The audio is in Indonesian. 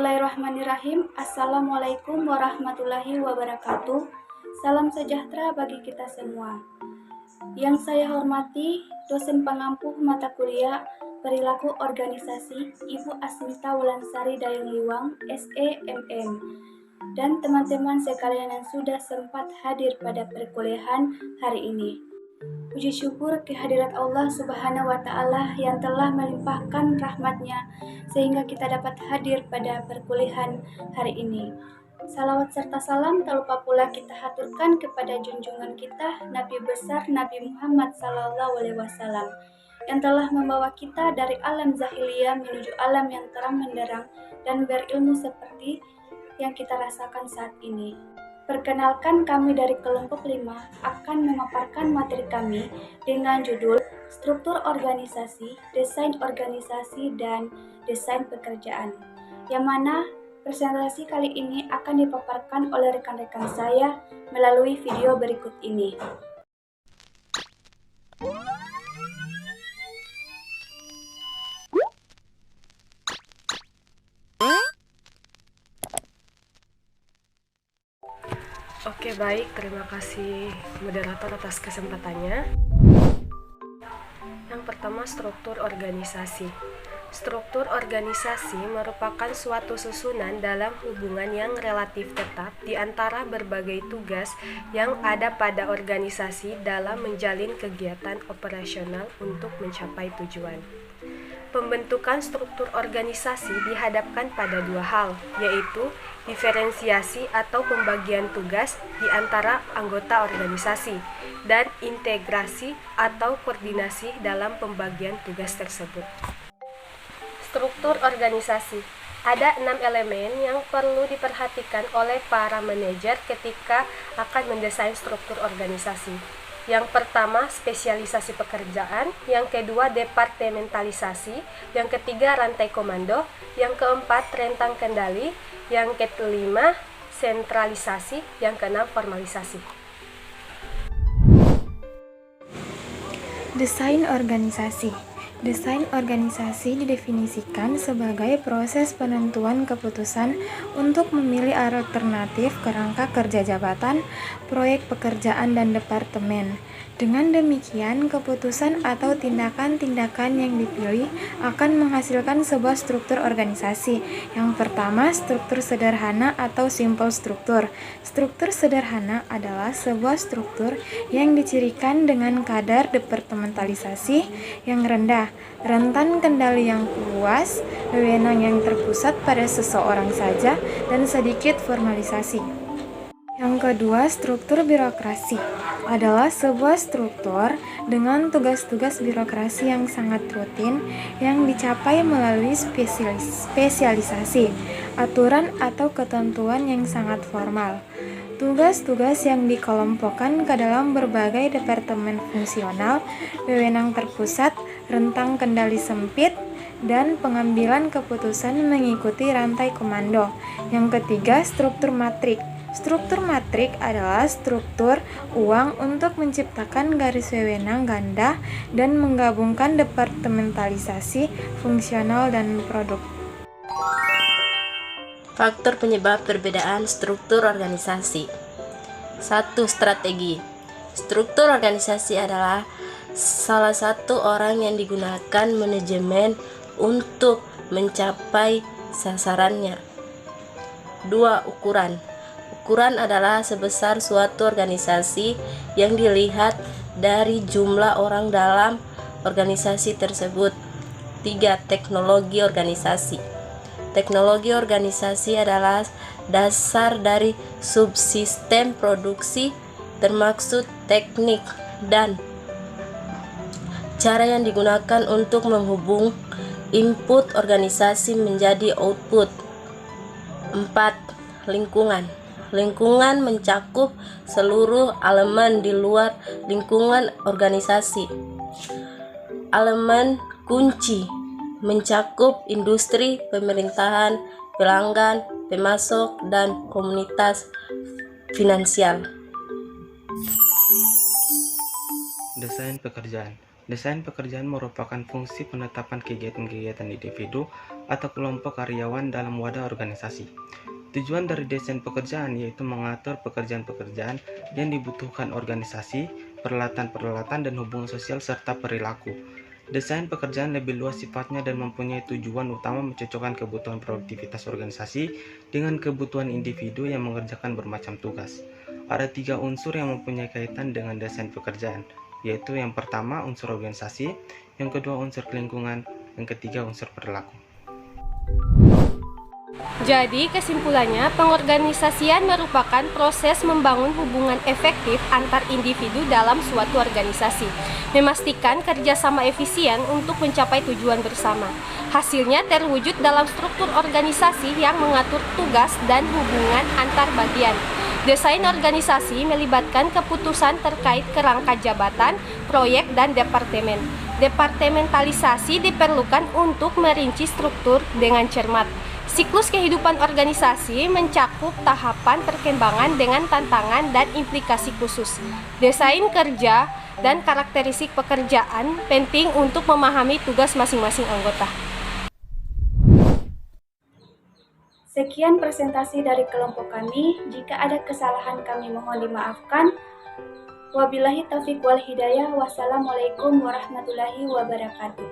Bismillahirrahmanirrahim. Assalamualaikum warahmatullahi wabarakatuh. Salam sejahtera bagi kita semua. Yang saya hormati, dosen pengampu mata kuliah Perilaku Organisasi Ibu Asmita Wulansari Dayung Liwang, SEMM, dan teman-teman sekalian yang sudah sempat hadir pada perkuliahan hari ini. Puji syukur kehadirat Allah Subhanahu wa Ta'ala yang telah melimpahkan rahmat-Nya sehingga kita dapat hadir pada perkuliahan hari ini. Salawat serta salam tak lupa pula kita haturkan kepada junjungan kita Nabi besar Nabi Muhammad SAW yang telah membawa kita dari alam zahiliyah menuju alam yang terang menderang dan berilmu seperti yang kita rasakan saat ini. Perkenalkan, kami dari kelompok 5 akan memaparkan materi kami dengan judul Struktur Organisasi, Desain Organisasi, dan Desain Pekerjaan, yang mana presentasi kali ini akan dipaparkan oleh rekan-rekan saya melalui video berikut ini. Oke, baik, terima kasih moderator atas kesempatannya. Yang pertama, struktur organisasi. Struktur organisasi merupakan suatu susunan dalam hubungan yang relatif tetap di antara berbagai tugas yang ada pada organisasi dalam menjalin kegiatan operasional untuk mencapai tujuan. Pembentukan struktur organisasi dihadapkan pada dua hal, yaitu diferensiasi atau pembagian tugas di antara anggota organisasi dan integrasi atau koordinasi dalam pembagian tugas tersebut. Struktur organisasi. Ada 6 elemen yang perlu diperhatikan oleh para manajer ketika akan mendesain struktur organisasi. Yang pertama, spesialisasi pekerjaan. Yang kedua, departementalisasi. Yang ketiga, rantai komando. Yang keempat, rentang kendali. Yang kelima, sentralisasi. Yang keenam, formalisasi. Desain organisasi. Desain organisasi didefinisikan sebagai proses penentuan keputusan untuk memilih alternatif kerangka kerja jabatan, proyek pekerjaan, dan departemen. Dengan demikian, keputusan atau tindakan-tindakan yang dipilih akan menghasilkan sebuah struktur organisasi. Yang pertama, struktur sederhana atau simple struktur. Struktur sederhana adalah sebuah struktur yang dicirikan dengan kadar departementalisasi yang rendah, rentan kendali yang luas, wewenang yang terpusat pada seseorang saja, dan sedikit formalisasi. Yang kedua, struktur birokrasi adalah sebuah struktur dengan tugas-tugas birokrasi yang sangat rutin yang dicapai melalui spesialisasi, aturan atau ketentuan yang sangat formal. Tugas-tugas yang dikelompokkan ke dalam berbagai departemen fungsional, wewenang terpusat, rentang kendali sempit, dan pengambilan keputusan mengikuti rantai komando. Yang ketiga, struktur matrik. Struktur matrik adalah struktur uang untuk menciptakan garis wewenang ganda dan menggabungkan departementalisasi, fungsional, dan produk. Faktor penyebab perbedaan struktur organisasi. 1. Strategi. Struktur organisasi adalah salah satu orang yang digunakan manajemen untuk mencapai sasarannya. 2. Ukuran. Ukuran adalah sebesar suatu organisasi yang dilihat dari jumlah orang dalam organisasi tersebut. 3. Teknologi organisasi. Teknologi organisasi adalah dasar dari subsistem produksi, termasuk teknik dan cara yang digunakan untuk menghubung input organisasi menjadi output. 4. Lingkungan. Lingkungan mencakup seluruh elemen di luar lingkungan organisasi. Elemen kunci mencakup industri, pemerintahan, pelanggan, pemasok, dan komunitas finansial. Desain pekerjaan. Desain pekerjaan merupakan fungsi penetapan kegiatan-kegiatan individu atau kelompok karyawan dalam wadah organisasi. Tujuan dari desain pekerjaan yaitu mengatur pekerjaan-pekerjaan yang dibutuhkan organisasi, peralatan-peralatan dan hubungan sosial serta perilaku. Desain pekerjaan lebih luas sifatnya dan mempunyai tujuan utama mencocokkan kebutuhan produktivitas organisasi dengan kebutuhan individu yang mengerjakan bermacam tugas. Ada 3 unsur yang mempunyai kaitan dengan desain pekerjaan, yaitu yang pertama unsur organisasi, yang kedua unsur lingkungan, yang ketiga unsur perilaku. Jadi, kesimpulannya, pengorganisasian merupakan proses membangun hubungan efektif antar individu dalam suatu organisasi, memastikan kerjasama efisien untuk mencapai tujuan bersama. Hasilnya terwujud dalam struktur organisasi yang mengatur tugas dan hubungan antar bagian. Desain organisasi melibatkan keputusan terkait kerangka jabatan, proyek, dan departemen. Departementalisasi diperlukan untuk merinci struktur dengan cermat. Siklus kehidupan organisasi mencakup tahapan perkembangan dengan tantangan dan implikasi khusus. Desain kerja dan karakteristik pekerjaan penting untuk memahami tugas masing-masing anggota. Sekian presentasi dari kelompok kami. Jika ada kesalahan kami mohon dimaafkan. Wabillahi taufiq wal hidayah. Wassalamualaikum warahmatullahi wabarakatuh.